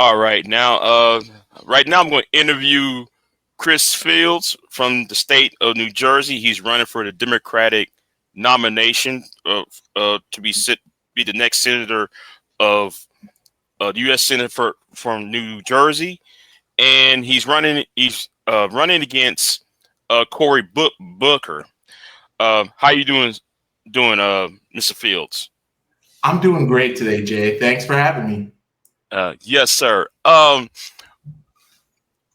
All right, now I'm going to interview Chris Fields from the state of New Jersey. He's running for the Democratic nomination to be the next senator of the U.S. Senate from New Jersey, and he's running. Running against Cory Booker. How you doing, Mr. Fields? I'm doing great today, Jay. Thanks for having me. Yes, sir.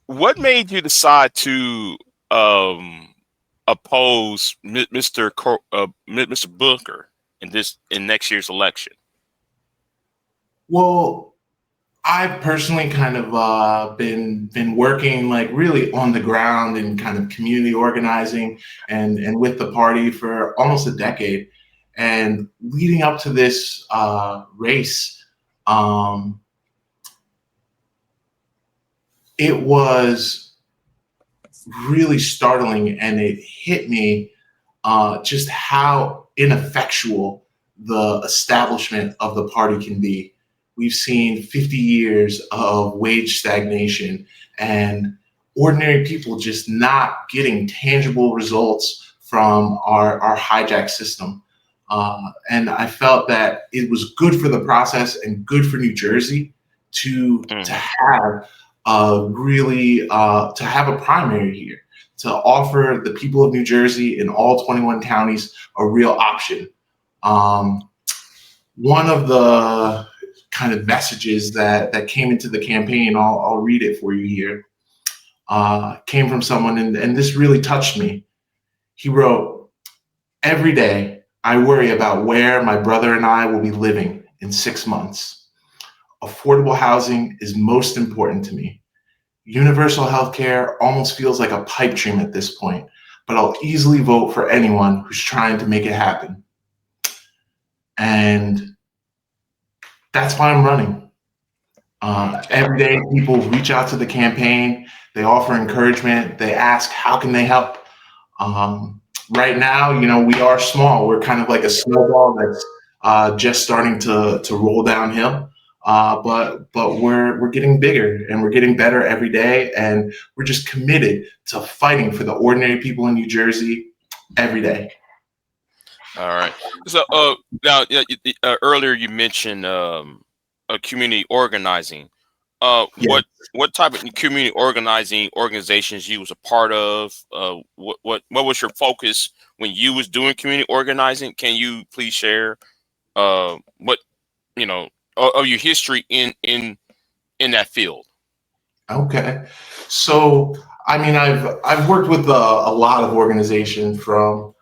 What made you decide to oppose Mr. Booker in next year's election? Well, I've personally kind of been working like really on the ground and kind of community organizing and with the party for almost a decade. And leading up to this race, it was really startling, and it hit me just how ineffectual the establishment of the party can be. We've seen 50 years of wage stagnation and ordinary people just not getting tangible results from our hijack system. And I felt that it was good for the process and good for New Jersey to have to have a primary here, to offer the people of New Jersey in all 21 counties a real option. One of the kind of messages that came into the campaign, I'll read it for you here, came from someone, and this really touched me. He wrote, "Every day I worry about where my brother and I will be living in 6 months. Affordable housing is most important to me. Universal health care almost feels like a pipe dream at this point, but I'll easily vote for anyone who's trying to make it happen." And that's why I'm running. Every day people reach out to the campaign, they offer encouragement, they ask, how can they help? Right now, we are small. We're kind of like a snowball that's just starting to roll downhill. But we're getting bigger and we're getting better every day, and we're just committed to fighting for the ordinary people in New Jersey every day. All right. So now, earlier you mentioned community organizing. Yes. What type of community organizations you was a part of? What was your focus when you was doing community organizing? Can you please share what of your history in that field? Okay. So, I mean, I've worked with a lot of organizations, from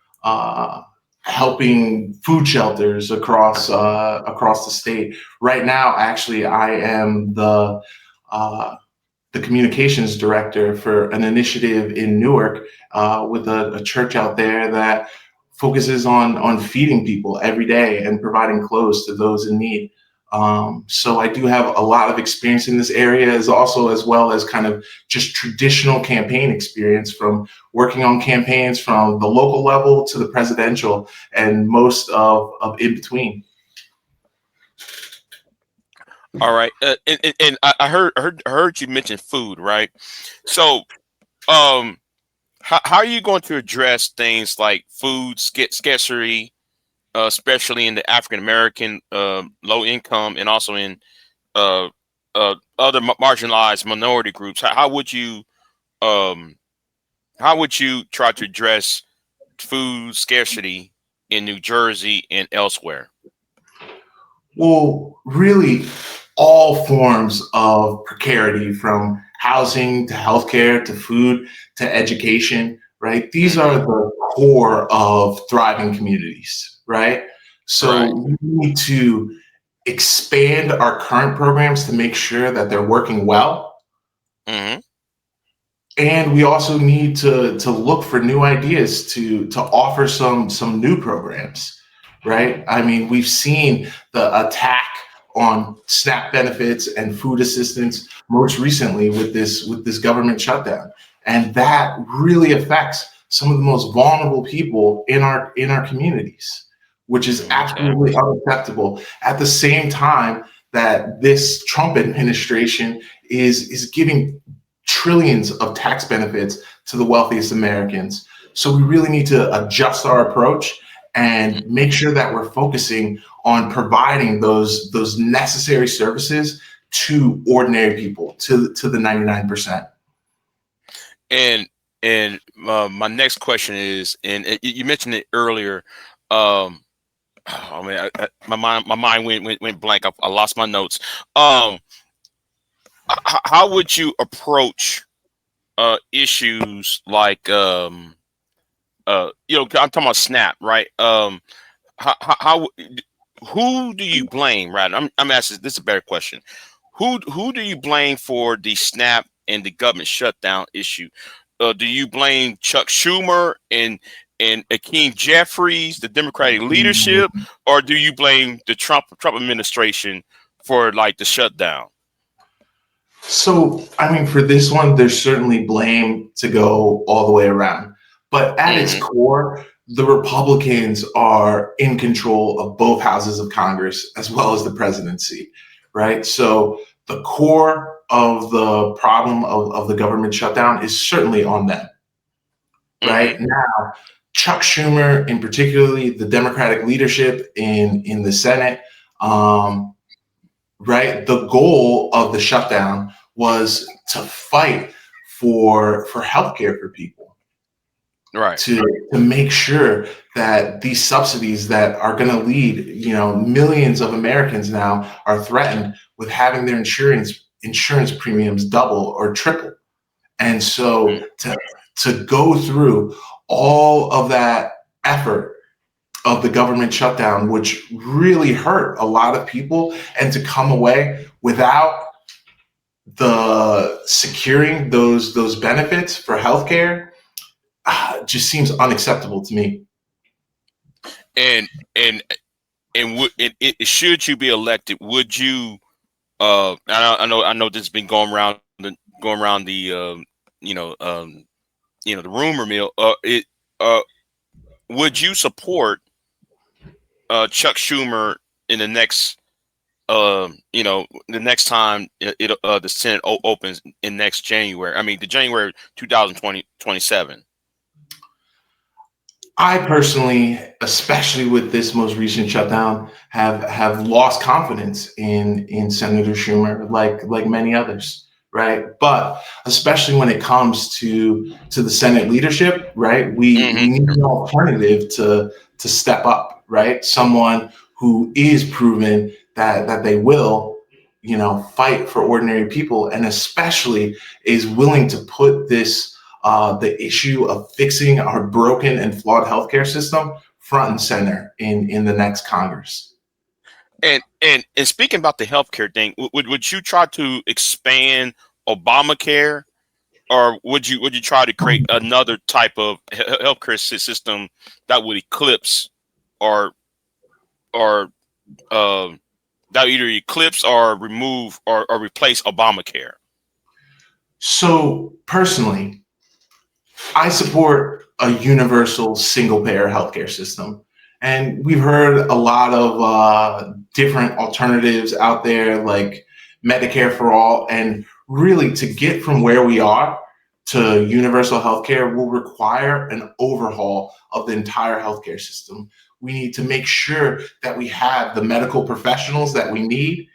helping food shelters across the state. Right now, actually, I am the communications director for an initiative in Newark with a church out there that focuses on feeding people every day and providing clothes to those in need. So I do have a lot of experience in this area, as well as kind of just traditional campaign experience, from working on campaigns from the local level to the presidential and most of in between. All right, and I heard you mention food, right? So, how are you going to address things like food scarcity, especially in the African American, low income, and also in other marginalized minority groups? How would you try to address food scarcity in New Jersey and elsewhere? Well, really, all forms of precarity, from housing to healthcare to food to education, right? These are the core of thriving communities, right? So we need to expand our current programs to make sure that they're working well. Mm-hmm. And we also need to look for new ideas to offer some new programs, right? I mean, we've seen the attack on SNAP benefits and food assistance most recently with this government shutdown, and that really affects some of the most vulnerable people in our communities, which is absolutely unacceptable. At the same time, that this Trump administration is giving trillions of tax benefits to the wealthiest Americans. So we really need to adjust our approach and make sure that we're focusing on providing those necessary services to ordinary people, to the 99%. And my next question is, and you mentioned it earlier. Oh man, my mind went blank. I lost my notes. How would you approach issues like I'm talking about SNAP, right? How who do you blame? Right, I'm asking. This is a better question. Who do you blame for the SNAP and the government shutdown issue? Do you blame Chuck Schumer and Akeem Jeffries, the Democratic leadership, or do you blame the Trump administration for like the shutdown? So, I mean, for this one, there's certainly blame to go all the way around. But at its core, the Republicans are in control of both houses of Congress as well as the presidency, right? So the core of the problem of the government shutdown is certainly on them, right? Now, Chuck Schumer, and particularly the Democratic leadership in the Senate, right? The goal of the shutdown was to fight for healthcare for people, right? To make sure that these subsidies that are going to lead, millions of Americans now are threatened with having their insurance premiums double or triple, and so to go through all of that effort of the government shutdown, which really hurt a lot of people, and to come away without the securing those benefits for healthcare just seems unacceptable to me. And should you be elected, would you? I know this has been going around the the rumor mill. Would you support Chuck Schumer in the next the next time the Senate opens in next January? I mean, the January 2027. I personally, especially with this most recent shutdown, have lost confidence in Senator Schumer, like many others, right? But especially when it comes to the Senate leadership, right? We need an alternative to step up, right? Someone who is proven that they will, fight for ordinary people, and especially is willing to put this the issue of fixing our broken and flawed healthcare system front and center in the next Congress. And speaking about the healthcare thing, would you try to expand Obamacare, or would you try to create another type of healthcare system that would eclipse or that either eclipse or remove or replace Obamacare? So personally, I support a universal single-payer healthcare system. And we've heard a lot of different alternatives out there, like Medicare for all. And really, to get from where we are to universal healthcare will require an overhaul of the entire healthcare system. We need to make sure that we have the medical professionals that we need.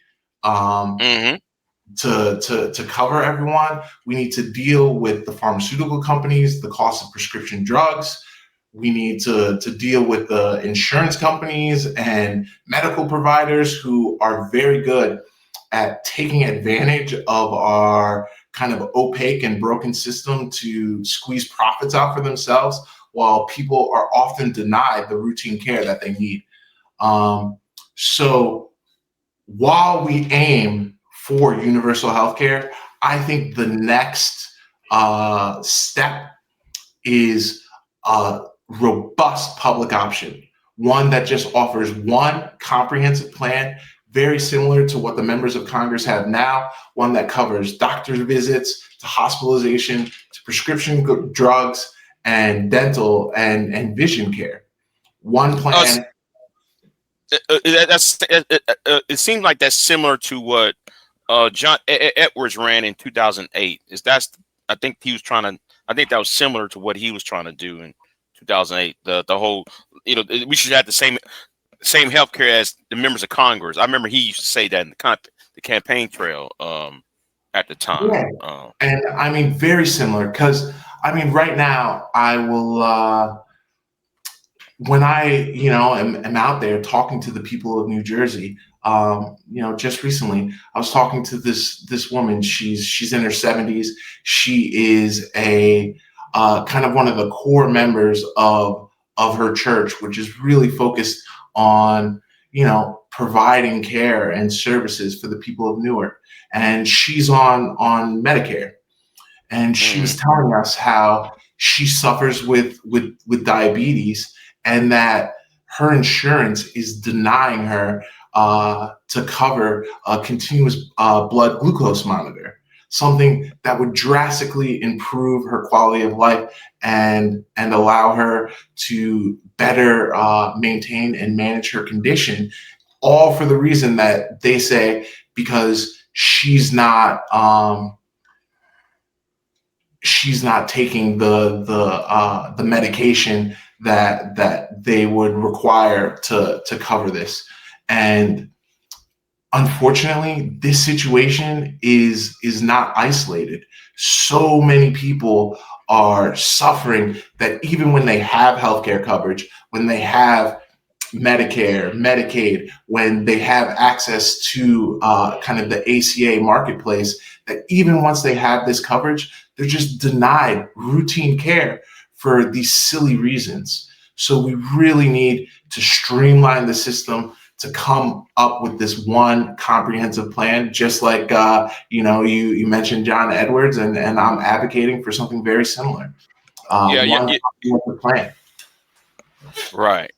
To cover everyone. We need to deal with the pharmaceutical companies, the cost of prescription drugs. We need to deal with the insurance companies and medical providers who are very good at taking advantage of our kind of opaque and broken system to squeeze profits out for themselves, while people are often denied the routine care that they need. So while we aim for universal healthcare, I think the next step is a robust public option, one that just offers one comprehensive plan, very similar to what the members of Congress have now, one that covers doctor's visits to hospitalization to prescription drugs and dental and vision care. One plan. It seems like that's similar to what John Edwards ran in 2008. I think he was trying to. I think that was similar to what he was trying to do in 2008. The whole, we should have the same health care as the members of Congress. I remember he used to say that in the campaign trail at the time. Yeah. And I mean, very similar, because I mean, right now I will, when I, am out there talking to the people of New Jersey, just recently I was talking to this woman. She's in her 70s. She is a kind of one of the core members of her church, which is really focused on, providing care and services for the people of Newark. And she's on Medicare. And she was telling us how she suffers with diabetes, and that her insurance is denying her to cover a continuous blood glucose monitor, something that would drastically improve her quality of life and allow her to better maintain and manage her condition, all for the reason that they say because she's not taking the medication that they would require to cover this. And unfortunately, this situation is not isolated. So many people are suffering that even when they have healthcare coverage, when they have Medicare, Medicaid, when they have access to kind of the ACA marketplace, that even once they have this coverage, they're just denied routine care for these silly reasons. So we really need to streamline the system to come up with this one comprehensive plan, just like you mentioned John Edwards, and I'm advocating for something very similar. One plan. Right.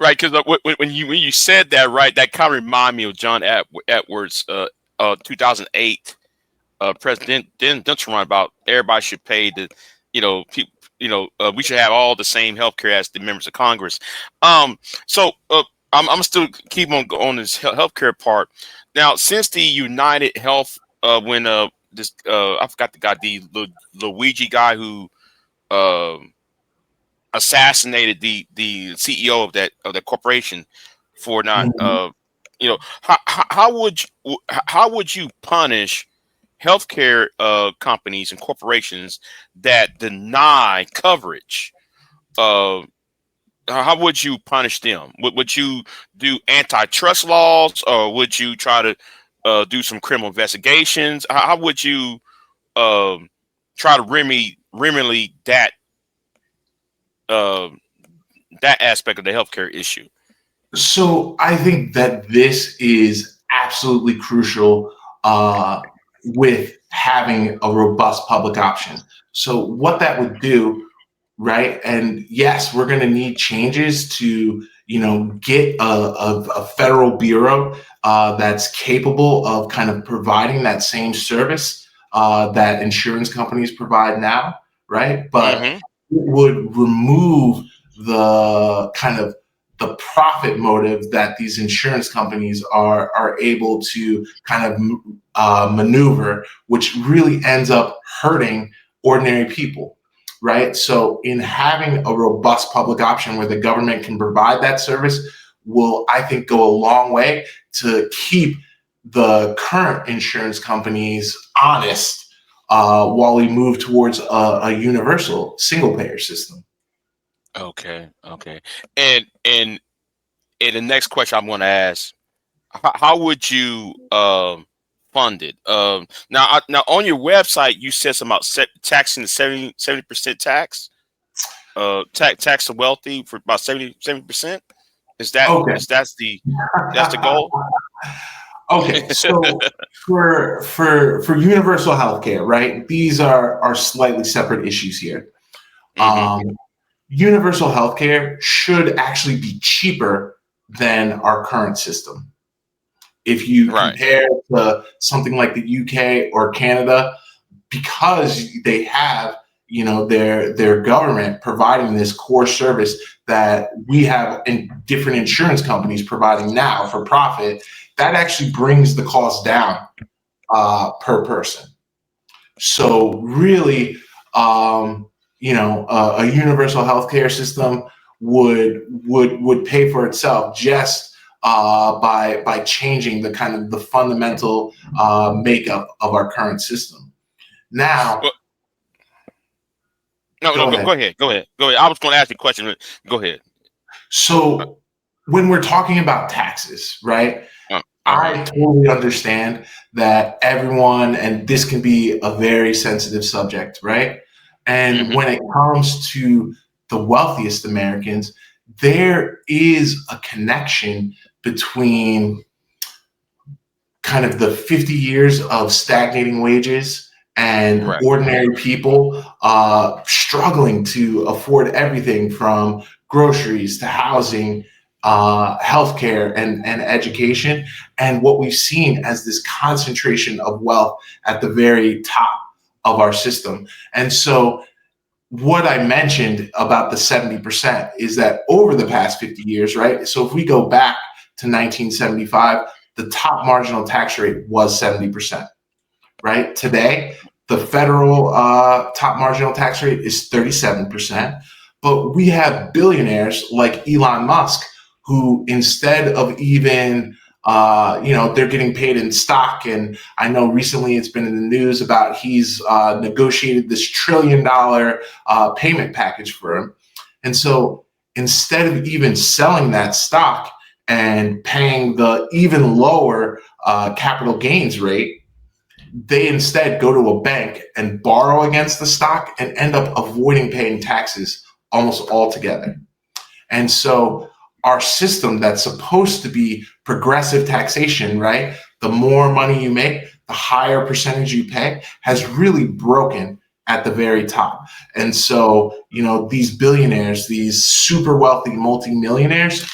Because when you said that, right, that kind of reminded me of John Edwards, 2008 president run about everybody should pay the, we should have all the same health care as the members of Congress. So I'm still keep on this healthcare part. Now, since the United Health, when this I forgot the guy, the Luigi guy who assassinated the CEO of that corporation for not how would you punish healthcare companies and corporations that deny coverage? How would you punish them? Would you do antitrust laws, or would you try to do some criminal investigations? How would you try to remedy that that aspect of the healthcare issue? So I think that this is absolutely crucial with having a robust public option. So what that would do, right? And yes, we're going to need changes to, get a federal bureau that's capable of kind of providing that same service that insurance companies provide now, right? But it would remove the kind of the profit motive that these insurance companies are able to kind of maneuver, which really ends up hurting ordinary people, right? So in having a robust public option where the government can provide that service will, I think, go a long way to keep the current insurance companies honest while we move towards a universal single payer system. Okay. And the next question I'm going to ask: how would you fund it? Now on your website you said something about taxing the 70% tax, tax the wealthy for about 70%. Is that okay? That's the goal? Okay, so for universal healthcare, right? These are slightly separate issues here. Universal healthcare should actually be cheaper than our current system. If you compare to something like the UK or Canada, because they have their government providing this core service that we have in different insurance companies providing now for profit, that actually brings the cost down per person. So really, a universal healthcare system would pay for itself just by changing the kind of the fundamental makeup of our current system. Now, well, go ahead. I was going to ask you a question. Go ahead. So when we're talking about taxes, right? Right. I totally understand that everyone, and this can be a very sensitive subject, right? And when it comes to the wealthiest Americans, there is a connection between kind of the 50 years of stagnating wages and ordinary people struggling to afford everything from groceries to housing, healthcare, and education, and what we've seen as this concentration of wealth at the very top of our system. And so what I mentioned about the 70% is that over the past 50 years, right? So if we go back to 1975, the top marginal tax rate was 70%, right? Today, the federal top marginal tax rate is 37%. But we have billionaires like Elon Musk who, instead of even, they're getting paid in stock. And I know recently it's been in the news about he's negotiated this $1 trillion payment package for him. And so instead of even selling that stock and paying the even lower capital gains rate, they instead go to a bank and borrow against the stock and end up avoiding paying taxes almost altogether. And so our system that's supposed to be progressive taxation, right? The more money you make, the higher percentage you pay, has really broken at the very top. And so, these billionaires, these super wealthy multimillionaires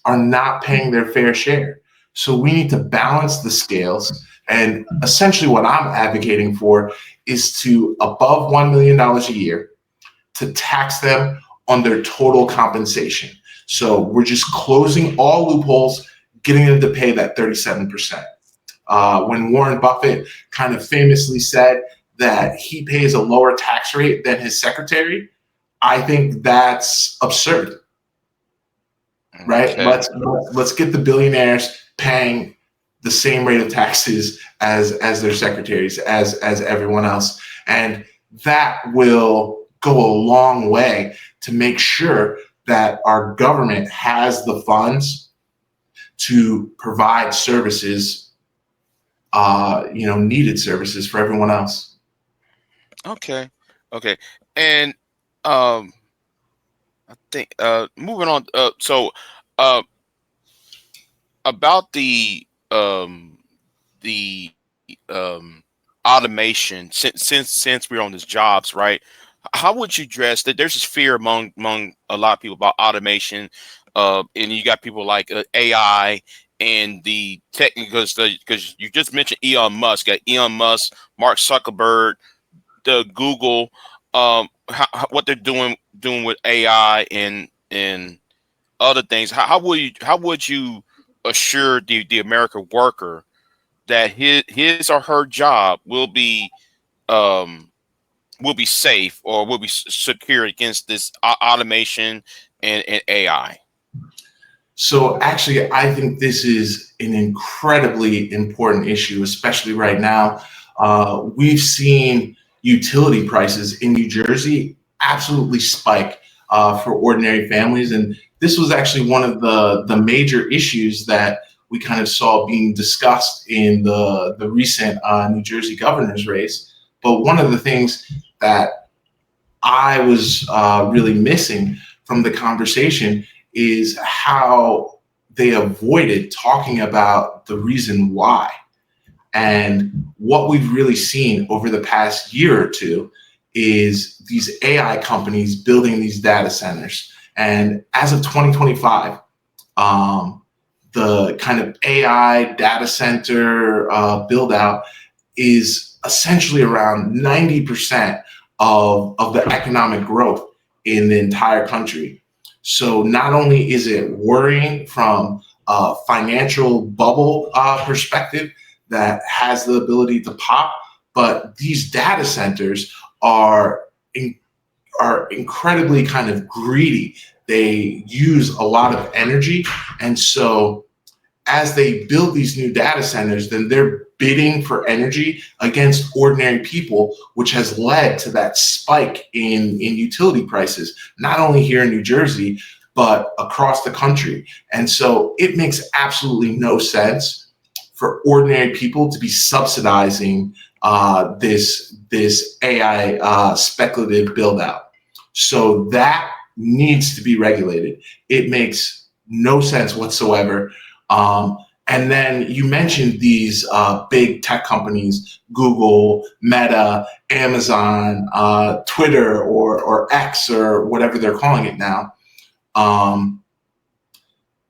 are not paying their fair share. So we need to balance the scales. And essentially what I'm advocating for is to, above $1 million a year, to tax them on their total compensation. So we're just closing all loopholes, getting them to pay that 37%. When Warren Buffett kind of famously said that he pays a lower tax rate than his secretary, I think that's absurd, right? Okay. Let's get the billionaires paying the same rate of taxes as their secretaries, as everyone else. And that will go a long way to make sure that our government has the funds to provide services, needed services for everyone else. Okay. And I think moving on. So about the automation, since we're on this jobs, right? How would you address that? There's this fear among a lot of people about automation, and you got people like AI and the technical, because you just mentioned Elon Musk, Mark Zuckerberg, the Google, what they're doing with AI and other things. How would you assure the American worker that his or her job will be safe or will be secure against this automation and AI? So actually, I think this is an incredibly important issue, especially right now. We've seen utility prices in New Jersey absolutely spike for ordinary families. And this was actually one of the major issues that we kind of saw being discussed in the recent New Jersey governor's race. But one of the things that I was really missing from the conversation is how they avoided talking about the reason why. And what we've really seen over the past year or two is these AI companies building these data centers. And as of 2025, the kind of AI data center build out is essentially around 90% of the economic growth in the entire country. So not only is it worrying from a financial bubble perspective that has the ability to pop, but these data centers are are incredibly kind of greedy. They use a lot of energy, and so as they build these new data centers, then they're bidding for energy against ordinary people, which has led to that spike in utility prices, not only here in New Jersey, but across the country. And so it makes absolutely no sense for ordinary people to be subsidizing this AI speculative build out. So that needs to be regulated. It makes no sense whatsoever. And then you mentioned these big tech companies, Google, Meta, Amazon, Twitter, or X, or whatever they're calling it now.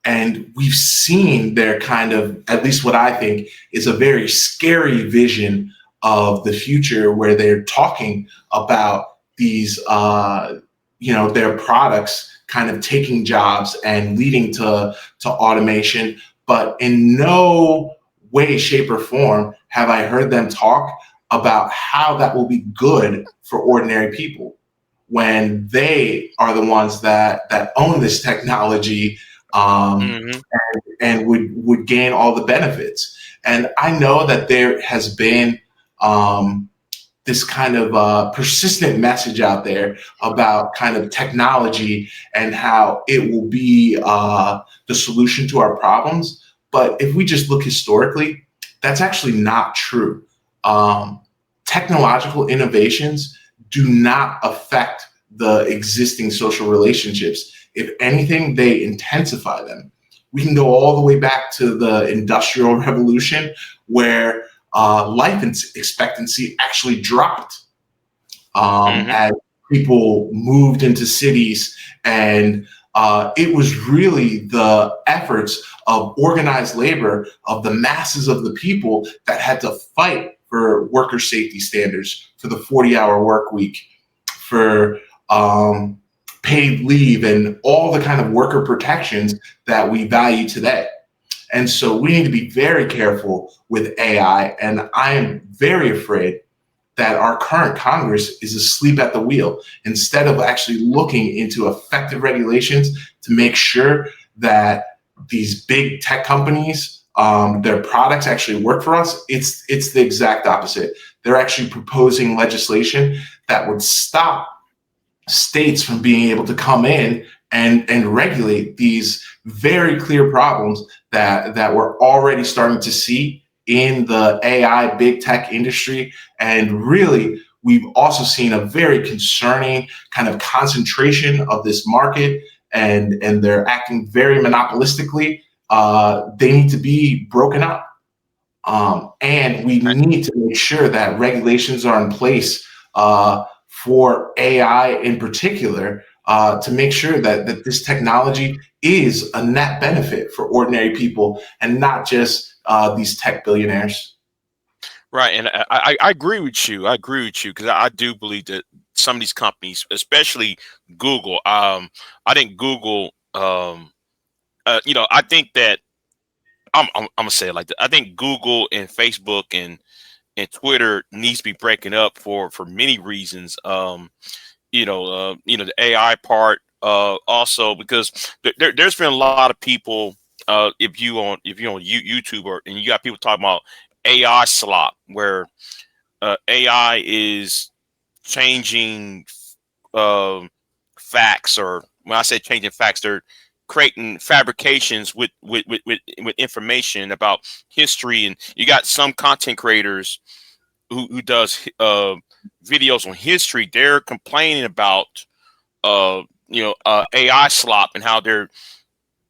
And we've seen their kind of, at least what I think is a very scary vision of the future, where they're talking about these, their products kind of taking jobs and leading to automation. But in no way, shape, or form have I heard them talk about how that will be good for ordinary people, when they are the ones that own this technology, and would gain all the benefits. And I know that there has been this kind of persistent message out there about kind of technology and how it will be the solution to our problems. But if we just look historically, that's actually not true. Technological innovations do not affect the existing social relationships. If anything, they intensify them. We can go all the way back to the Industrial Revolution, where life expectancy actually dropped as people moved into cities. And it was really the efforts of organized labor of the masses of the people that had to fight for worker safety standards, for the 40-hour work week, for paid leave, and all the kind of worker protections that we value today. And so we need to be very careful with AI. And I am very afraid that our current Congress is asleep at the wheel, instead of actually looking into effective regulations to make sure that these big tech companies, their products actually work for us. It's the exact opposite. They're actually proposing legislation that would stop states from being able to come in and regulate these very clear problems that we're already starting to see in the AI big tech industry. And really, we've also seen a very concerning kind of concentration of this market, and they're acting very monopolistically. They need to be broken up. And we need to make sure that regulations are in place for AI in particular, to make sure that this technology is a net benefit for ordinary people, and not just these tech billionaires. Right, and I agree with you. I agree with you, because I do believe that some of these companies, especially Google, I think Google, I think that I'm gonna say it like that. I think Google and Facebook and Twitter needs to be breaking up for many reasons. The AI part, also because there's been a lot of people. If you on YouTube, and you got people talking about AI slop, where AI is changing facts, or when I say changing facts, they're creating fabrications with information about history. And you got some content creators who does videos on history. They're complaining about AI slop, and how they're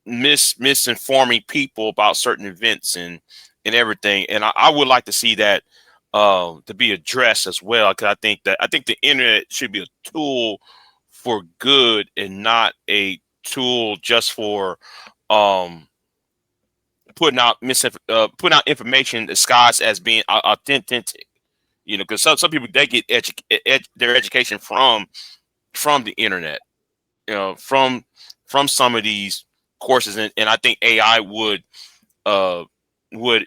misinforming people about certain events and everything. And I would like to see that to be addressed as well, because I think the internet should be a tool for good, and not a tool just for um putting out information disguised as being authentic. You know, because some people, they get their education from the internet, you know, from some of these courses, and I think AI would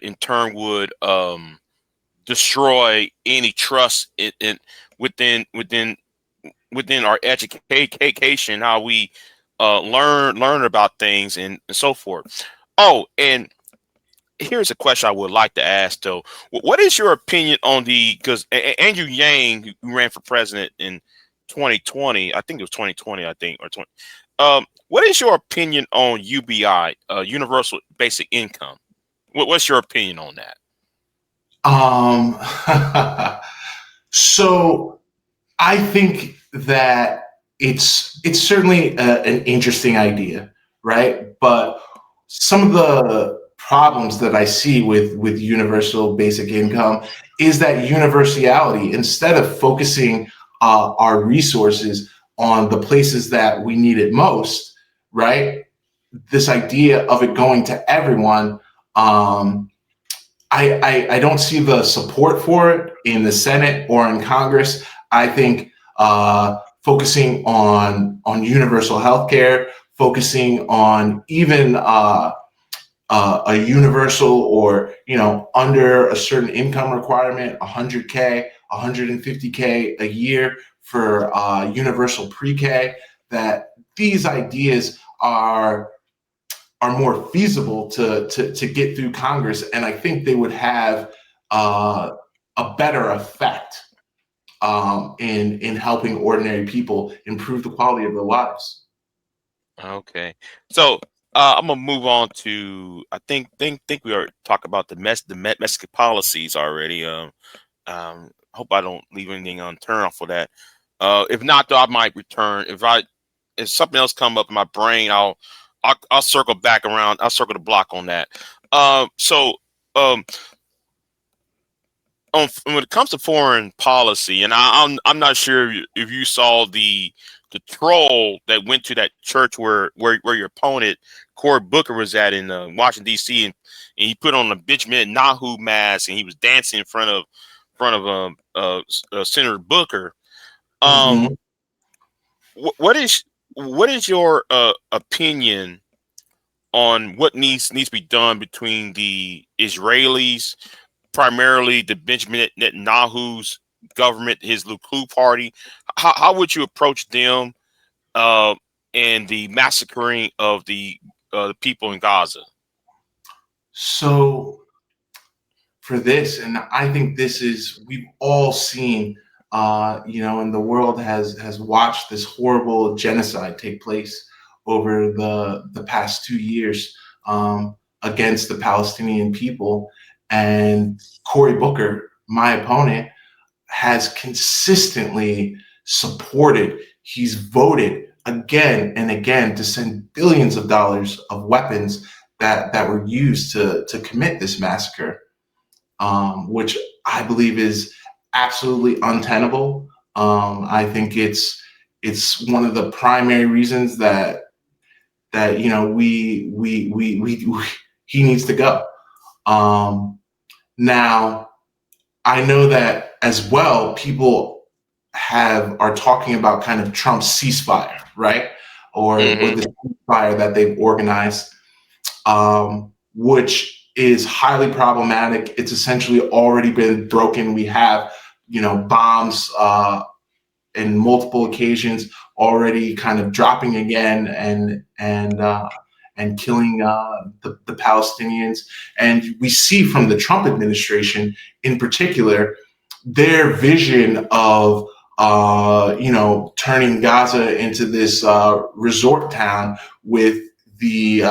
in turn destroy any trust within our education, how we learn about things and so forth. Oh, and here's a question I would like to ask though. What is your opinion on because Andrew Yang, who ran for president in 2020, I think it was 2020, I think, or 20. What is your opinion on UBI, Universal Basic Income? What's your opinion on that? So I think that it's certainly an interesting idea, right? But some of the problems that I see with universal basic income is that universality. Instead of focusing our resources on the places that we need it most, right? This idea of it going to everyone. I don't see the support for it in the Senate or in Congress. I think focusing on universal health care, focusing on even a universal or, you know, under a certain income requirement, 100K, 150K a year for universal pre-K, that these ideas are more feasible to get through Congress, and I think they would have a better effect in helping ordinary people improve the quality of their lives. Okay, so I'm gonna move on to, I think we already talked about the Mexican policies already. Hope I don't leave anything unturned for that. If not, though, I might return. If something else come up in my brain, I'll circle back around. I'll circle the block on that. So when it comes to foreign policy, and I'm not sure if you saw the troll that went to that church where your opponent Cory Booker was at in Washington D.C. and he put on a Bitchute Nahu mask and he was dancing in front of Senator Booker. Mm-hmm. What is your opinion on what needs to be done between the Israelis, primarily the Benjamin Netanyahu's government, his Likud party? How would you approach them and the massacring of the people in Gaza? So for this, and I think this is, we've all seen, you know, and the world has watched this horrible genocide take place over the past 2 years against the Palestinian people. And Cory Booker, my opponent, has consistently supported, he's voted again and again to send billions of dollars of weapons that were used to commit this massacre, which I believe is absolutely untenable. I think it's one of the primary reasons that you know we he needs to go. Now, I know that as well, people are talking about kind of Trump's ceasefire, right? Or the ceasefire that they've organized, which is highly problematic. It's essentially already been broken. We have, you know, bombs in multiple occasions already kind of dropping again and killing the Palestinians. And we see from the Trump administration in particular, their vision of you know, turning Gaza into this resort town with the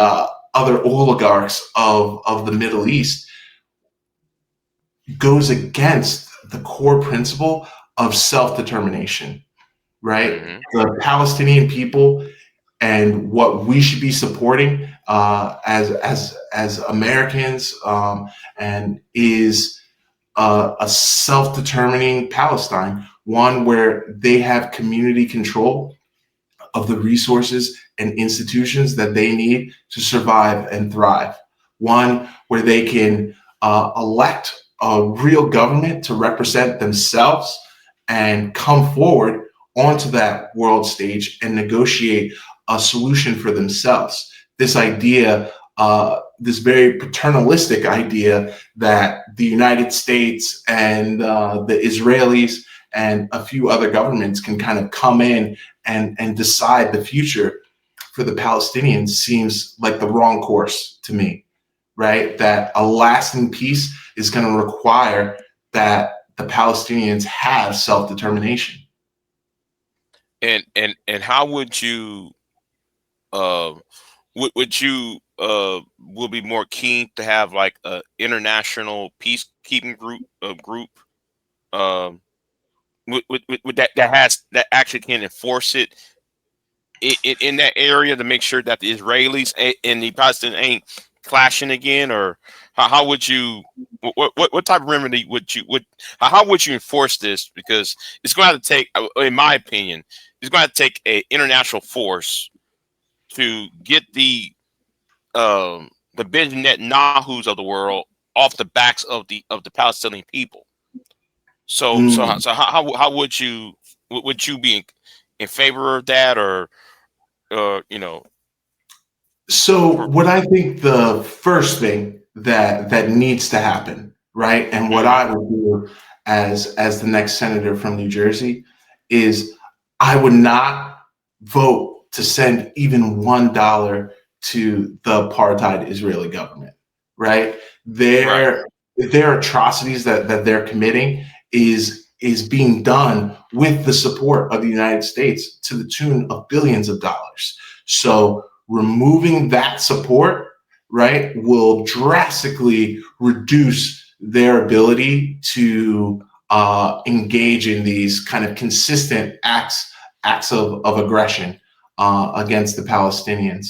other oligarchs of the Middle East goes against the core principle of self-determination, right? The Palestinian people and what we should be supporting as Americans, and is a self-determining Palestine, one where they have community control of the resources and institutions that they need to survive and thrive. One where they can elect a real government to represent themselves and come forward onto that world stage and negotiate a solution for themselves. This idea, this very paternalistic idea that the United States and the Israelis and a few other governments can kind of come in and decide the future for the Palestinians seems like the wrong course to me, right? That a lasting peace is going to require that the Palestinians have self-determination. And how would you uh would you will be more keen to have like a international peacekeeping group um with that actually can enforce it in that area to make sure that the Israelis and the Palestinians ain't clashing again, or how would you what type of remedy would how would you enforce this? Because it's going to have to take, in my opinion, it's going to take an international force to get the Benjamin Netanyahus of the world off the backs of the Palestinian people. Mm. So how would you be in favor of that, or you know, So for, what I think the first thing that needs to happen, right, and what mhm, I would do as the next senator from New Jersey is I would not vote to send even $1 to the apartheid Israeli government, right? right. Their atrocities that they're committing is being done with the support of the United States to the tune of billions of dollars. So removing that support, right, will drastically reduce their ability to engage in these kind of consistent acts of aggression against the Palestinians.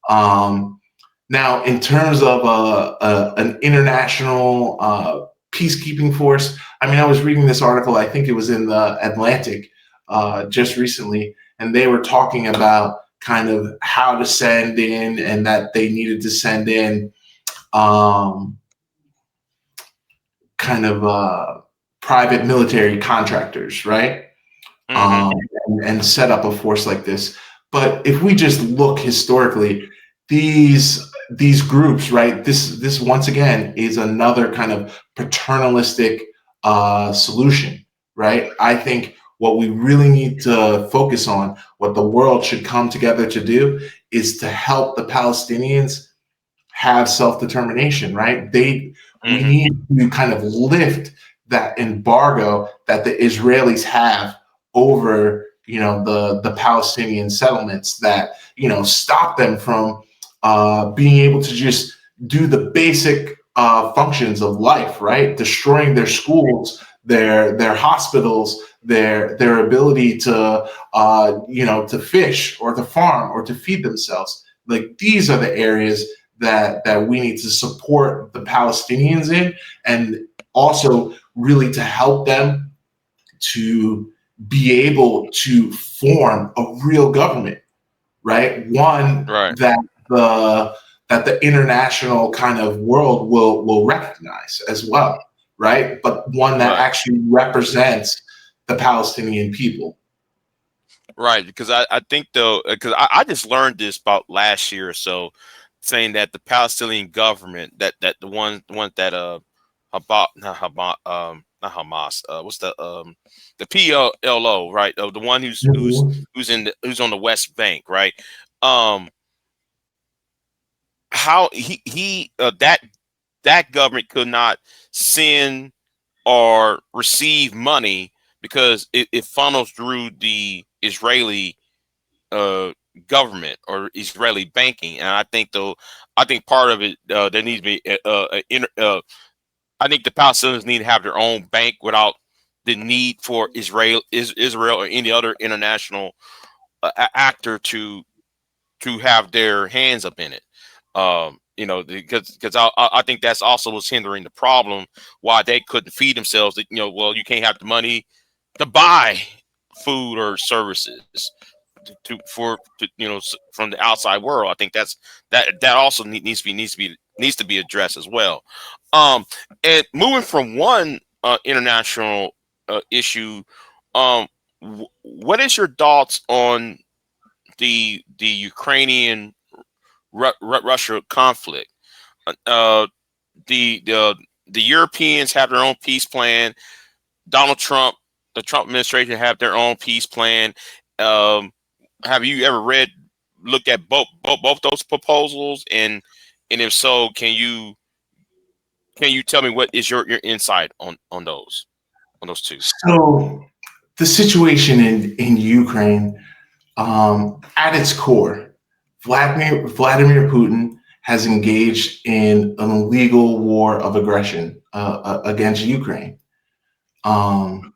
Um, Now, in terms of an international peacekeeping force, I mean, I was reading this article. I think it was in the Atlantic just recently, and they were talking about kind of how to send in, and that they needed to send in um, kind of private military contractors, right? Hmm. um, and set up a force like this. But if we just look historically, these groups, right? This once again is another kind of paternalistic solution, right? I think what we really need to focus on, what the world should come together to do, is to help the Palestinians have self-determination, right? We Hmm. need to kind of lift that embargo that the Israelis have over, the Palestinian settlements, that, stop them from being able to just do the basic functions of life, right? Destroying their schools, their hospitals, their ability to to fish or to farm or to feed themselves. Like, these are the areas that we need to support the Palestinians in, and also really to help them to be able to form a real government, right? One Right. that the international kind of world will recognize as well, right? But one that Right. actually represents the Palestinian people. Right. Because I think though, because I just learned this about last year or so, saying that the Palestinian government, that the one that about not Hamas, not Hamas, what's the PLO, right? The one Mhm. who's on the West Bank, right? Um, how that government could not send or receive money because it funnels through the Israeli uh, government or Israeli banking. And I think part of it there needs to be I think the Palestinians need to have their own bank without the need for Israel or any other international actor to have their hands up in it. Because I think that's also what's hindering the problem why they couldn't feed themselves. Well, you can't have the money to buy food or services from the outside world. I think that also needs to be addressed as well. And moving from one international issue, what is your thoughts on the Ukrainian Russia conflict? Uh, the Europeans have their own peace plan. Donald Trump, the Trump administration, have their own peace plan. Um, have you ever looked at both those proposals? And if so, can you tell me what is your insight on those two? So the situation in Ukraine, at its core, Vladimir Putin has engaged in an illegal war of aggression against Ukraine, and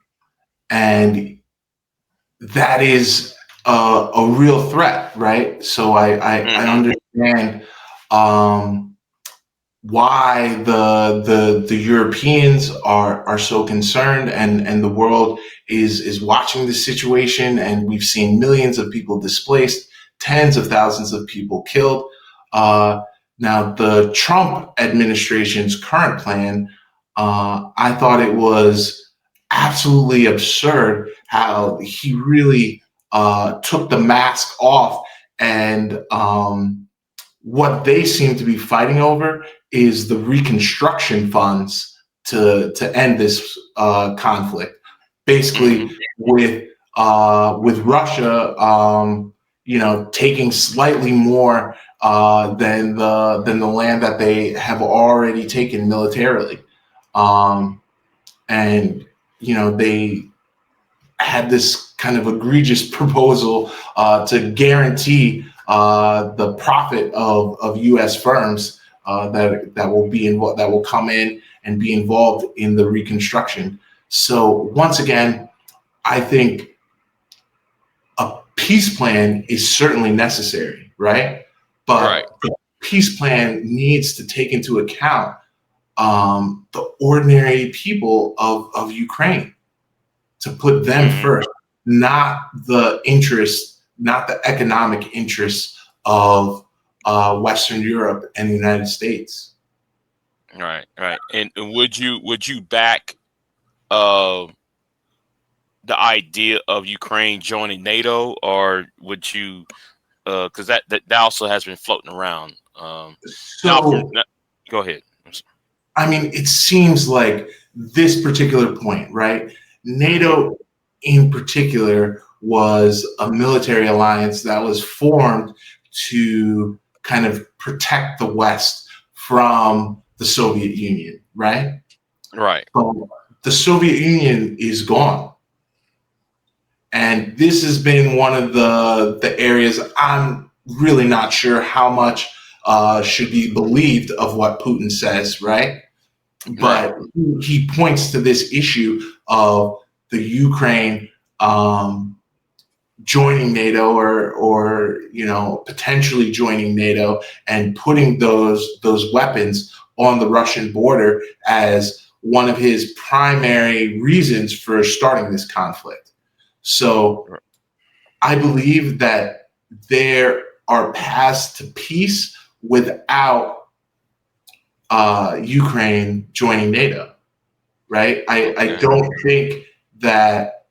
that is a real threat, right? So I understand why the Europeans are so concerned, and the world is watching the situation, and we've seen millions of people displaced, tens of thousands of people killed. Now the Trump administration's current plan, I thought it was absolutely absurd how he really took the mask off, and what they seem to be fighting over is the reconstruction funds to end this conflict. Basically, with Russia, taking slightly more than the land that they have already taken militarily, and they had this kind of egregious proposal to guarantee the profit of U.S. firms that will come in and be involved in the reconstruction. So once again, I think a peace plan is certainly necessary, right? But the peace plan needs to take into account the ordinary people of Ukraine, to put them first, not the economic interests of Western Europe and the United States. Right. And would you back the idea of Ukraine joining NATO, or would you? Because that also has been floating around. Go ahead. I mean, it seems like this particular point, right? NATO, in particular, was a military alliance that was formed to kind of protect the West from the Soviet Union, right? Right. But the Soviet Union is gone. And this has been one of the areas I'm really not sure how much should be believed of what Putin says, right? But he points to this issue of the Ukraine joining NATO, or potentially joining NATO, and putting those weapons on the Russian border as one of his primary reasons for starting this conflict. So I believe that there are paths to peace without Ukraine joining NATO, right? I don't think that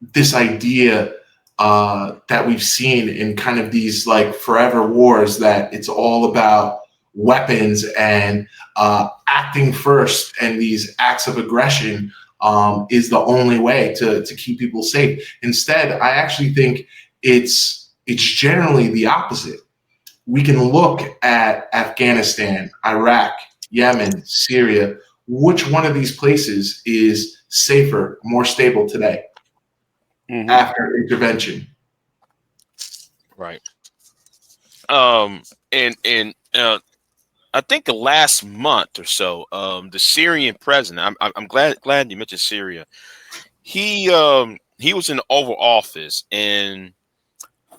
this idea that we've seen in kind of these like forever wars, that it's all about weapons and acting first, and these acts of aggression is the only way to keep people safe. Instead, I actually think it's generally the opposite. We can look at Afghanistan, Iraq, Yemen, Syria. Which one of these places is safer, more stable today after intervention? Right. And I think the last month or so, the Syrian president, I'm glad you mentioned Syria. He was in the Oval Office, and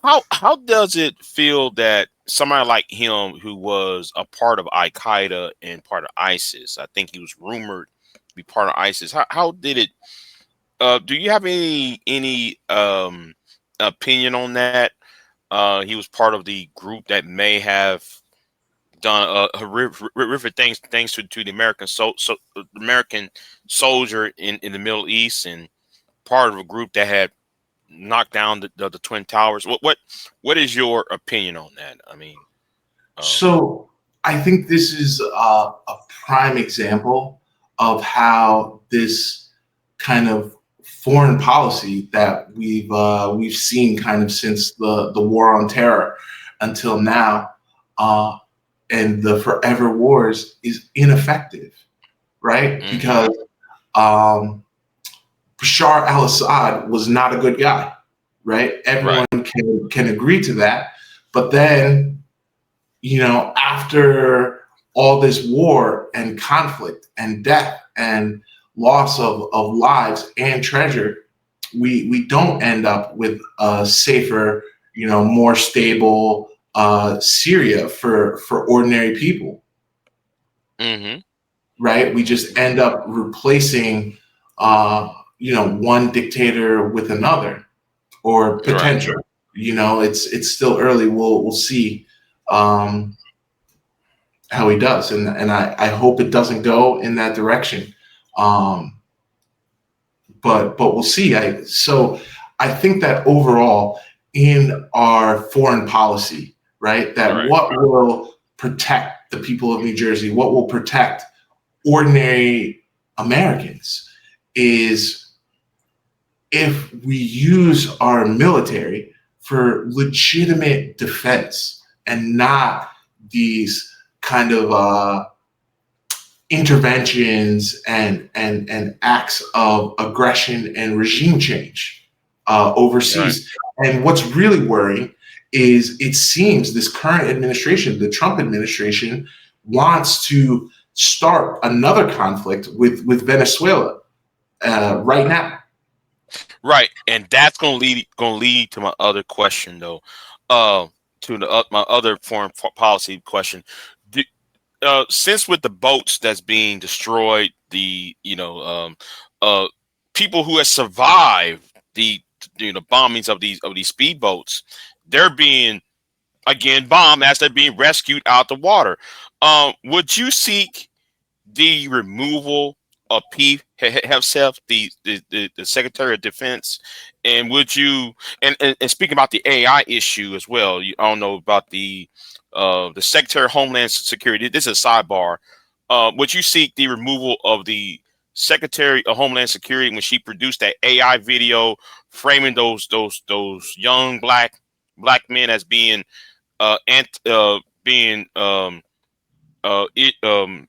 how does it feel that somebody like him, who was a part of Al Qaeda and part of ISIS, I think he was rumored to be part of ISIS. How did it? Do you have any opinion on that? He was part of the group that may have done horrific things to the American soldier in the Middle East, and part of a group that had knocked down the Twin Towers. What is your opinion on that? I mean, So I think this is a prime example of how this kind of foreign policy that we've seen kind of since the war on terror until now, and the forever wars is ineffective, right? mm-hmm. Because um, Bashar al-Assad was not a good guy, right? Everyone can agree to that. But then, after all this war and conflict and death and loss of lives and treasure, we don't end up with a safer, more stable Syria for ordinary people, Mm-hmm. right? We just end up replacing, one dictator with another, or potential. Right. It's still early. We'll see how he does, and I hope it doesn't go in that direction. But we'll see. So I think that overall in our foreign policy, right, that what will protect the people of New Jersey, what will protect ordinary Americans, is if we use our military for legitimate defense and not these kind of interventions and acts of aggression and regime change overseas. Right. And what's really worrying is it seems this current administration, the Trump administration, wants to start another conflict with Venezuela right now. Right, and that's gonna lead to my other question, though. To my other foreign policy question. Since with the boats that's being destroyed, the people who have survived the bombings of these speedboats, they're being again bombed as they're being rescued out the water. Would you seek the removal of Pete Hegseth, the Secretary of Defense, and would you and speaking about the AI issue as well? I don't know about the Secretary of Homeland Security. This is a sidebar. Would you seek the removal of the Secretary of Homeland Security when she produced that AI video framing those young black men as being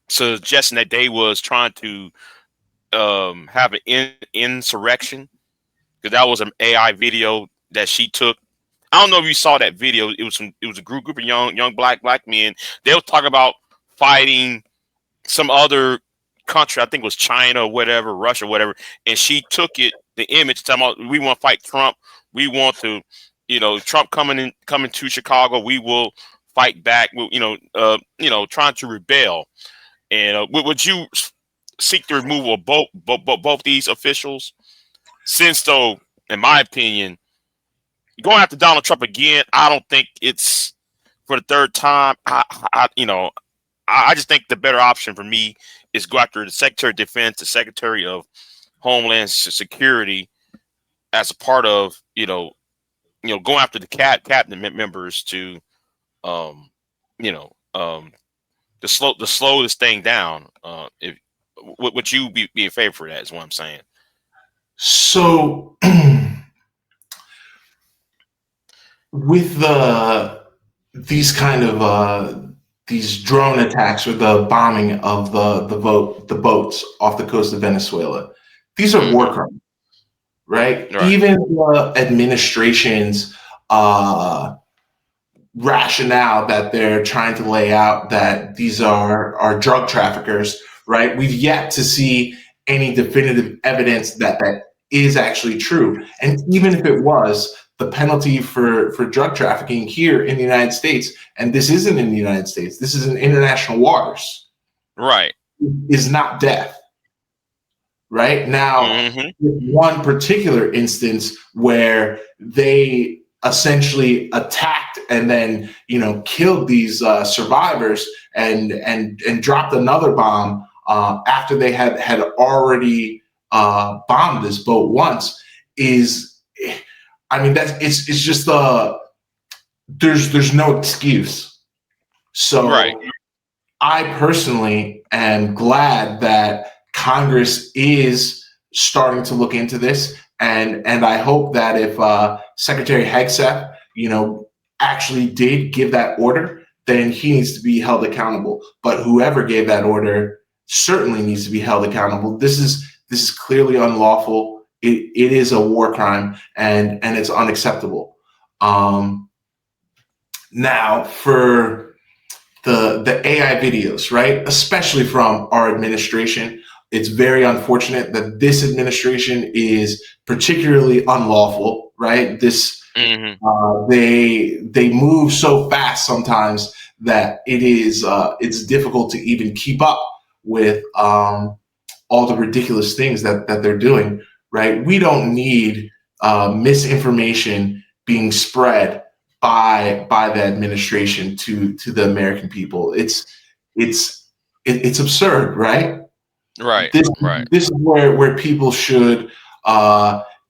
suggesting that they was trying to have an insurrection, because that was an AI video that she took. I don't know if you saw that video. It was a group of young black men. They were talking about fighting some other country. I think it was China or whatever, Russia, whatever. And she took the image, talking about, we want to fight Trump. We want to, Trump coming to Chicago. We will fight back. Trying to rebel. And would you seek the removal of both these officials? Since, though, in my opinion, going after Donald Trump again, I don't think it's for the third time. I just think the better option for me is go after the Secretary of Defense, the Secretary of Homeland Security, as a part of going after the cabinet members to to slow this thing down. If would you be in favor for that? Is what I'm saying. So with these kind of these drone attacks or the bombing of the boats off the coast of Venezuela, these are war crimes, right? Even the administration's rationale that they're trying to lay out that these are drug traffickers, right? We've yet to see any definitive evidence that is actually true. And even if it was, the penalty for drug trafficking here in the United States, and this isn't in the United States, this is in international waters, right, is not death. Right now, one particular instance where they essentially attacked and then killed these survivors and dropped another bomb after they had already bombed this boat once is, I mean, it's just there's no excuse. So Right. I personally am glad that Congress is starting to look into this, and I hope that if Secretary Hegseth, actually did give that order, then he needs to be held accountable. But whoever gave that order certainly needs to be held accountable. This is clearly unlawful. It is a war crime, and it's unacceptable. Now for the AI videos, right? Especially from our administration. It's very unfortunate that this administration is particularly unlawful, right? This they move so fast sometimes that it's difficult to even keep up with all the ridiculous things that they're doing, right? We don't need misinformation being spread by the administration to the American people. It's absurd, right? Right. This Right. this is where people should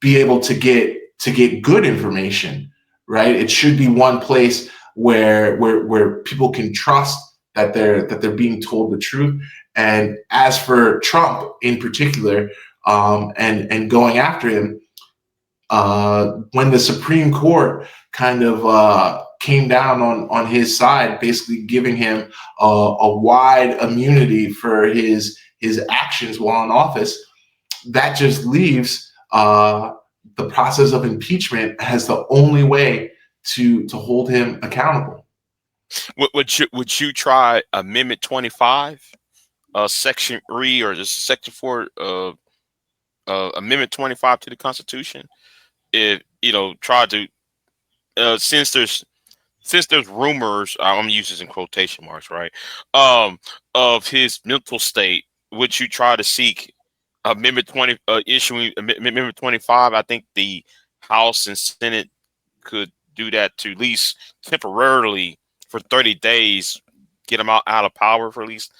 be able to get good information, right? It should be one place where people can trust that they're being told the truth. And as for Trump in particular, and going after him, when the Supreme Court kind of came down on his side, basically giving him a wide immunity for his actions while in office, that just leaves the process of impeachment as the only way to hold him accountable. Would you try Amendment 25, Section 3, or just Section 4, Amendment 25 to the Constitution? If try to since there's rumors, I'm using this in quotation marks, right? Of his mental state, would you try to seek Amendment 20, issuing Amendment 25? I think the House and Senate could do that to at least temporarily for 30 days, get him out of power for at least.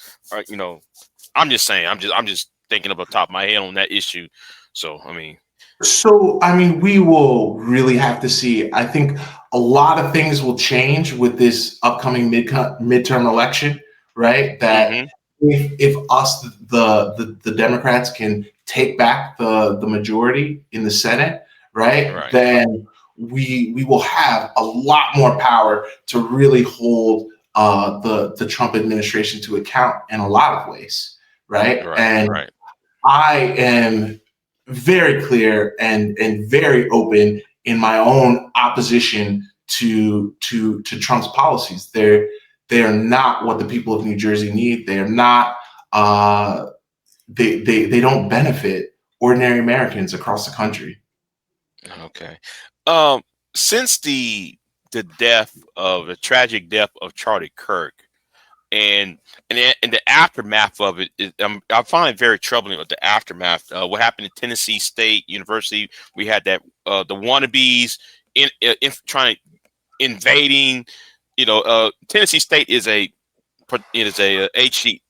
I'm just saying. I'm just thinking up the top of my head on that issue. So I mean. So, I mean, we will really have to see. I think a lot of things will change with this upcoming midterm election, right? That if us, the Democrats, can take back the majority in the Senate, right? Then we will have a lot more power to really hold the Trump administration to account in a lot of ways, right? I am very clear and very open in my own opposition to Trump's policies. They are not what the people of New Jersey need. They are not. They don't benefit ordinary Americans across the country. Okay. Since the tragic death of Charlie Kirk, and the aftermath of it, I find it very troubling with the aftermath. What happened at Tennessee State University? We had that the wannabes in trying to invading. Tennessee State is a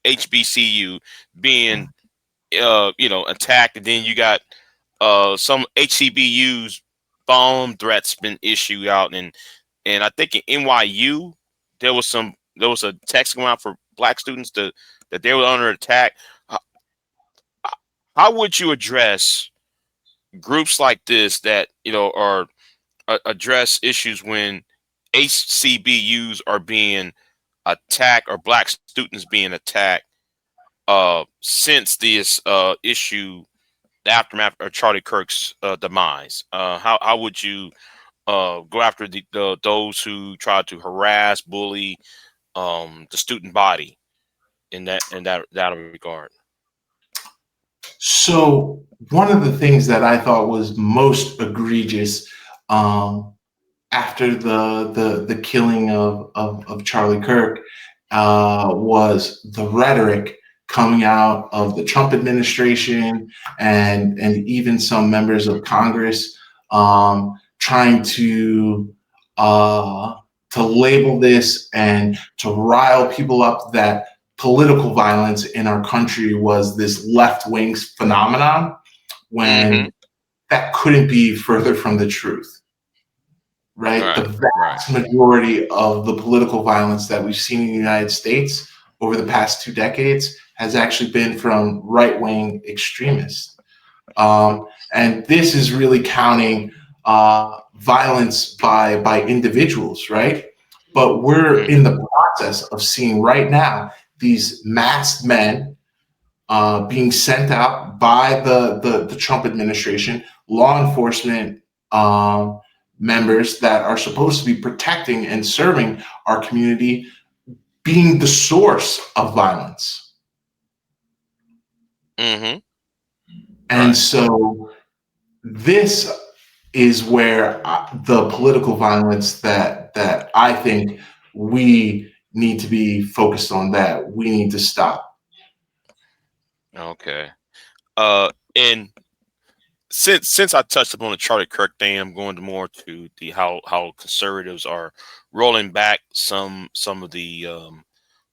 HBCU being attacked, and then you got some HCBUs bomb threats been issued out, and I think in NYU there was a text going out for black students that they were under attack. How would you address groups like this that are address issues when HCBUs are being attacked or black students being attacked since this issue, the aftermath of Charlie Kirk's demise? How would you go after those who try to harass, bully the student body in that regard? So one of the things that I thought was most egregious after the killing of Charlie Kirk was the rhetoric coming out of the Trump administration and even some members of Congress trying to label this and to rile people up that political violence in our country was this left-wing phenomenon, Mm-hmm. when that couldn't be further from the truth, right? The Right. Right. vast majority of the political violence that we've seen in the United States over the past 2 decades has actually been from right-wing extremists. And this is really counting violence by individuals, right? But we're in Mm-hmm. the process of seeing right now these masked men being sent out by the Trump administration, law enforcement members that are supposed to be protecting and serving our community, being the source of violence. Mm-hmm. And Right. so this is where the political violence that I think we need to be focused on, that we need to stop. Okay. And since I touched upon the Charlie Kirk thing, I'm going to more to the how conservatives are rolling back some of the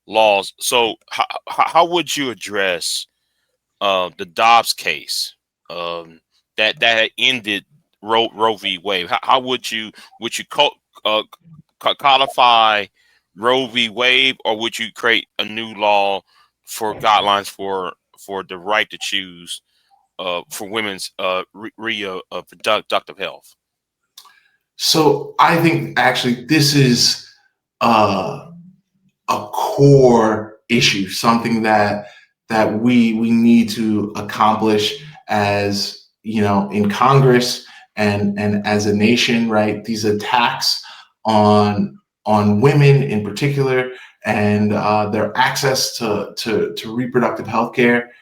laws. So how would you address the Dobbs case, that had ended Roe v. Wade? How would you uh, codify Roe v. Wade, or would you create a new law for guidelines for the right to choose for women's reproductive health? So I think actually this is uh, a core issue, something that we need to accomplish, as you know, in Congress and as a nation, right? These attacks on women in particular, and their access to reproductive health care,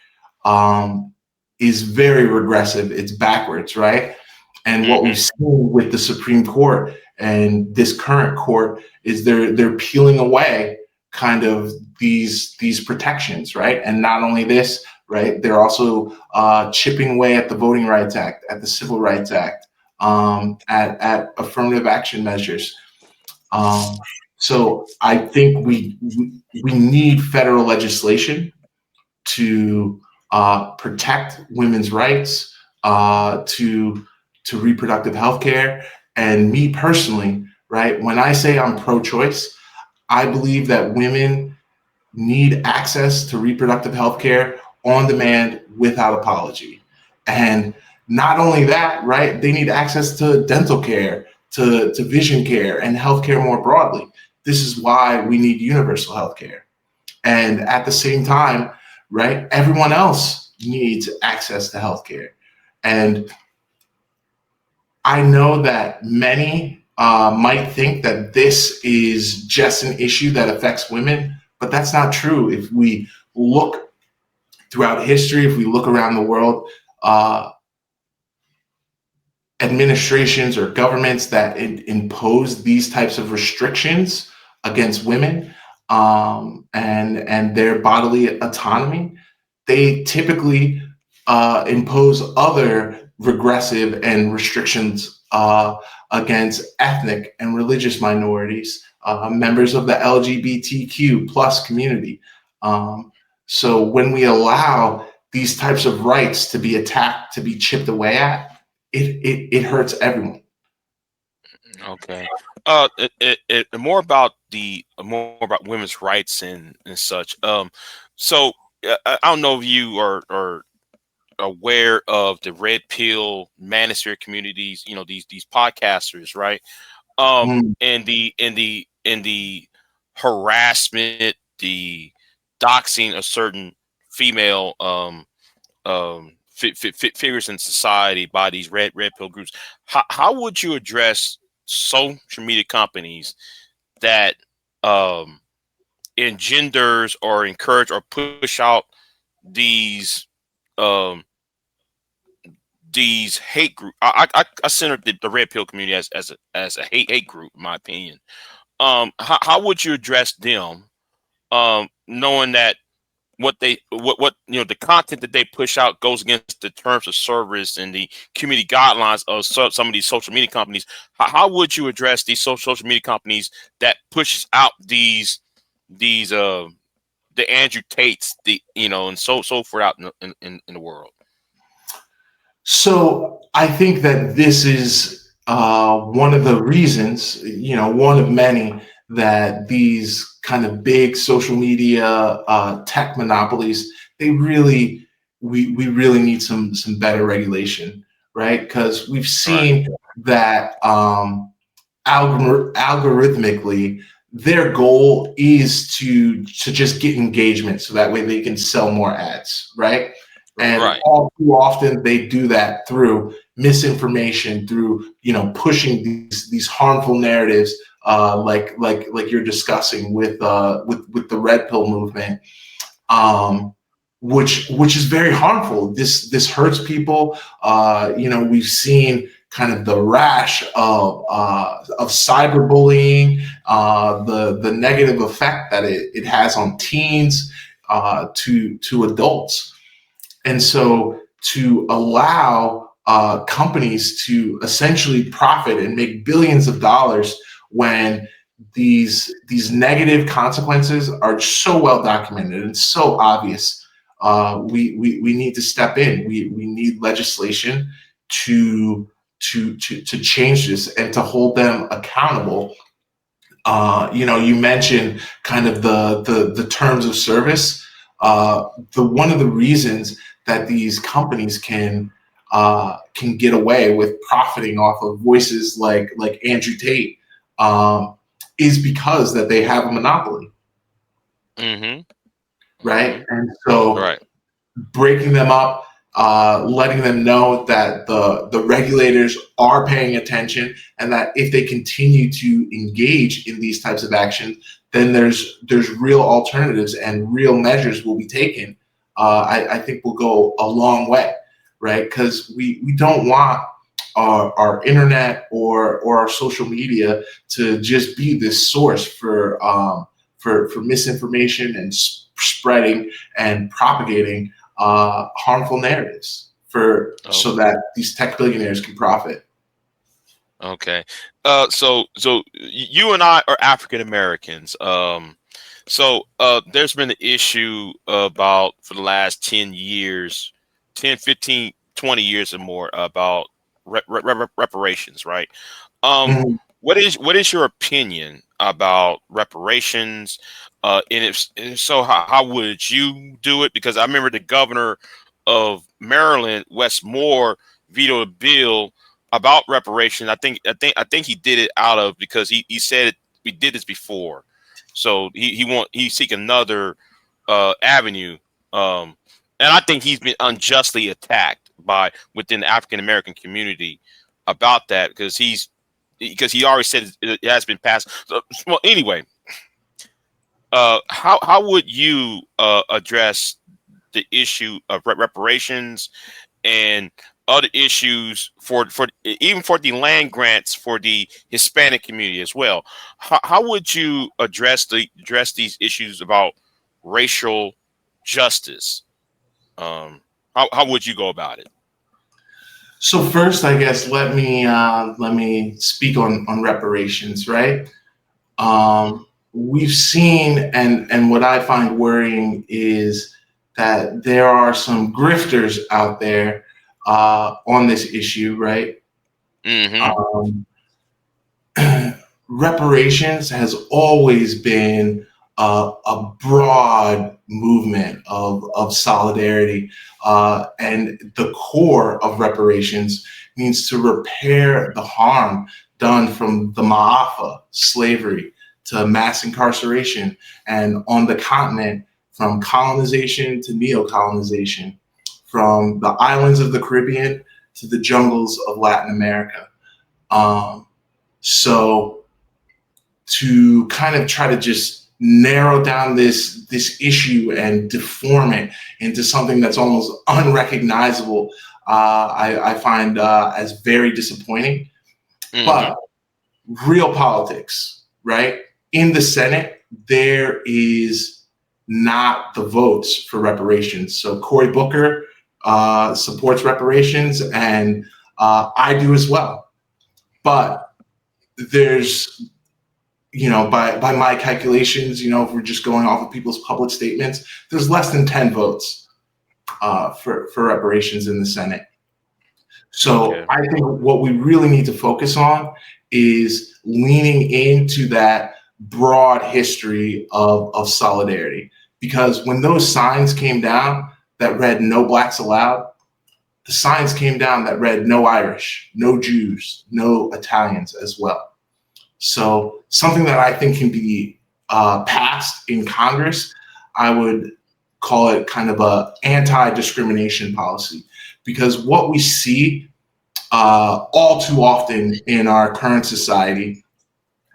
um, is very regressive. It's backwards, right? And what we've Mm-hmm. seen with the Supreme Court and this current court is they're peeling away kind of these protections, right? And not only this, right? They're also chipping away at the Voting Rights Act, at the Civil Rights Act, at affirmative action measures. Um, so I think we need federal legislation to protect women's rights, to reproductive health care. And me personally, right, when I say I'm pro-choice, I believe that women need access to reproductive health care on demand without apology. And not only that, right, they need access to dental care, to vision care, and healthcare more broadly. This is why we need universal health care. And at the same time, right, everyone else needs access to healthcare. And I know that many might think that this is just an issue that affects women, but that's not true. If we look throughout history, if we look around the world, uh, administrations or governments that impose these types of restrictions against women, and their bodily autonomy, they typically impose other regressive and restrictions against ethnic and religious minorities, members of the LGBTQ plus community. So when we allow these types of rights to be attacked, to be chipped away at, it hurts everyone. Okay. More about women's rights and such. So I don't know if you are aware of the red pill manosphere communities. You know, these podcasters, right? Mm, And the harassment, the doxing of certain female figures in society by these red pill groups. How would you address social media companies that um, engenders or encourage or push out these um, these hate group? I center the red pill community as a hate group, in my opinion. How would you address them, knowing that what the content that they push out goes against the terms of service and the community guidelines of some of these social media companies. How would you address these social media companies that pushes out these the Andrew Tates, and so forth out in the world? So I think that this is one of the reasons, one of many, that these kind of big social media tech monopolies, we really need some better regulation, right? Because we've Right. seen that algorithmically, their goal is to just get engagement, so that way they can sell more ads, right? And Right. all too often they do that through misinformation, through pushing these harmful narratives, like you're discussing with the red pill movement, um, which is very harmful. This hurts people. We've seen kind of the rash of cyberbullying, the negative effect that it has on teens, to adults. And so to allow companies to essentially profit and make billions of dollars when these negative consequences are so well documented and so obvious, we need to step in. We need legislation to change this and to hold them accountable. You mentioned kind of the terms of service. The one of the reasons that these companies can get away with profiting off of voices like Andrew Tate, is because that they have a monopoly, Mm-hmm. right? Mm-hmm. And so Right. breaking them up, letting them know that the regulators are paying attention, and that if they continue to engage in these types of actions, then there's real alternatives and real measures will be taken. I think will go a long way, right? Because we don't want our internet or our social media to just be this source for misinformation and spreading and propagating harmful narratives so Okay. that these tech billionaires can profit. Okay. So you and I are African Americans. There's been an issue about for the last 10 years, 10, 15, 20 years or more about reparations, right? Um, Mhm. what is your opinion about reparations? And if so, how would you do it? Because I remember the governor of Maryland, Wes Moore, vetoed a bill about reparations. I think he did it out of because he said we did this before, so he seek another avenue. Um, and I think he's been unjustly attacked by within the African American community about that because he already said it has been passed. So, well, anyway, how would you address the issue of reparations and other issues for even for the land grants for the Hispanic community as well? How would you address these issues about racial justice? How would you go about it? So first, I guess let me speak on reparations, right? We've seen, and what I find worrying is that there are some grifters out there on this issue, right? Mm-hmm. Um, Reparations has always been a broad movement of solidarity. And the core of reparations means to repair the harm done from the Ma'afa, slavery, to mass incarceration, and on the continent, from colonization to neo-colonization, from the islands of the Caribbean to the jungles of Latin America. Um, so to kind of try to just narrow down this issue and deform it into something that's almost unrecognizable, I find as very disappointing. Mm-hmm. But real politics, right? In the Senate, there is not the votes for reparations. So Cory Booker supports reparations, and I do as well. But there's, by my calculations, if we're just going off of people's public statements, there's less than 10 votes for reparations in the Senate. So Okay. I think what we really need to focus on is leaning into that broad history of solidarity. Because when those signs came down that read "No Blacks Allowed," the signs came down that read "No Irish, no Jews, no Italians" as well. So something that I think can be passed in Congress, I would call it kind of a anti-discrimination policy, because what we see all too often in our current society,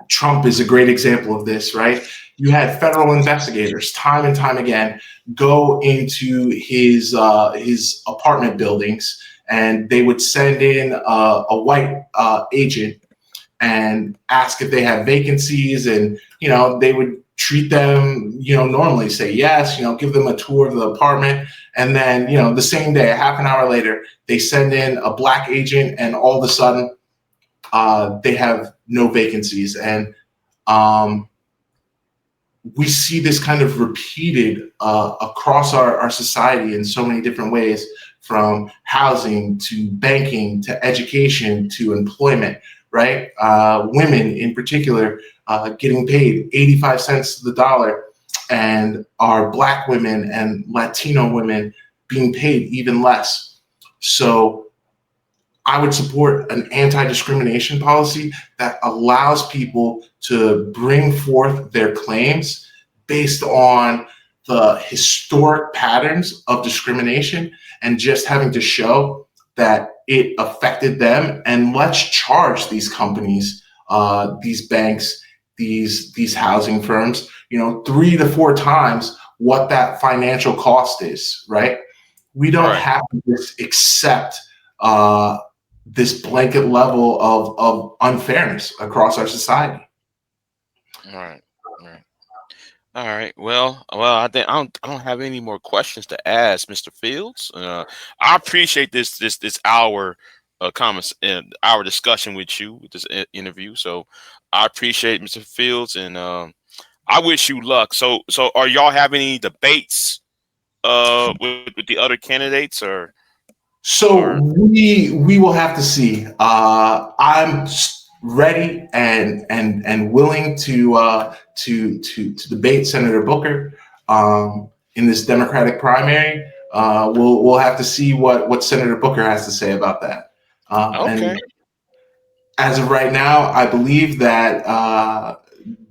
Trump is a great example of this, right? You had federal investigators time and time again go into his apartment buildings, and they would send in a white agent and ask if they have vacancies, and they would treat them normally, say yes, give them a tour of the apartment, and then the same day, a half an hour later, they send in a black agent, and all of a sudden they have no vacancies. And we see this kind of repeated across our society in so many different ways, from housing to banking to education to employment, right? Women in particular getting paid 85 cents to the dollar, and our Black women and Latino women being paid even less. So I would support an anti-discrimination policy that allows people to bring forth their claims based on the historic patterns of discrimination, and just having to show that it affected them. And let's charge these companies, these banks, these housing firms, 3 to 4 times what that financial cost is, right? We don't have to just accept this blanket level of unfairness across our society. All right. All right. Well, I think I don't have any more questions to ask, Mr. Fields. I appreciate this hour comments and our discussion with you with this interview. So I appreciate Mr. Fields, and I wish you luck. So are y'all having any debates with the other candidates, or? So we will have to see. I'm ready and willing to debate Senator Booker in this Democratic primary. We'll have to see what Senator Booker has to say about that. Okay. And as of right now, I believe that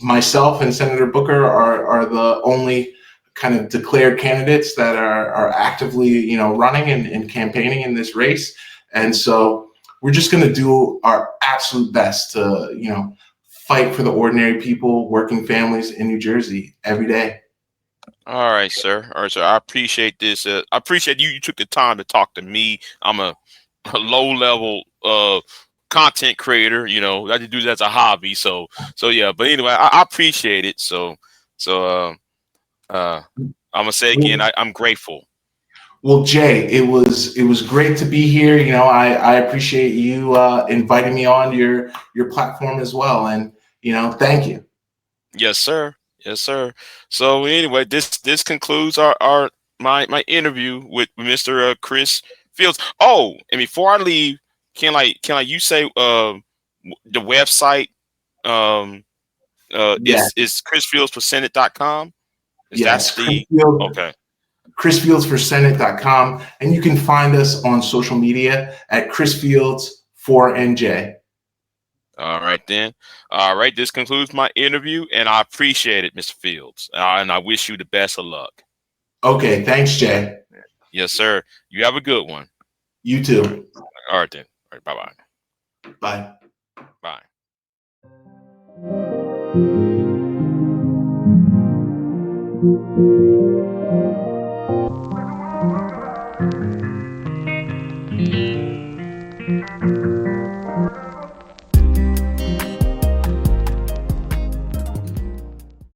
myself and Senator Booker are the only kind of declared candidates that are actively, running and campaigning in this race. And so we're just going to do our absolute best to, fight for the ordinary people, working families in New Jersey every day. All right, sir. All right, sir. I appreciate this. I appreciate you took the time to talk to me. I'm a low-level content creator. I just do that as a hobby. So yeah. But anyway, I appreciate it. So I'm gonna say again, I'm grateful. Well, Jay, it was great to be here. I appreciate you inviting me on your platform as well, and thank you. Yes, sir. Yes, sir. So anyway, this concludes my interview with Mr. Chris Fields. Oh, and before I leave, can you say the website Yes, is chrisfieldsforsenate.com? Is yes, that's the okay? ChrisFieldsForSenate.com, and you can find us on social media at ChrisFields4NJ. All right then. All right, this concludes my interview, and I appreciate it, Mr. Fields, and I wish you the best of luck. Okay, thanks, Jay. Yes, sir. You have a good one. You All right, too. all right then. All right, bye-bye. Bye. Bye.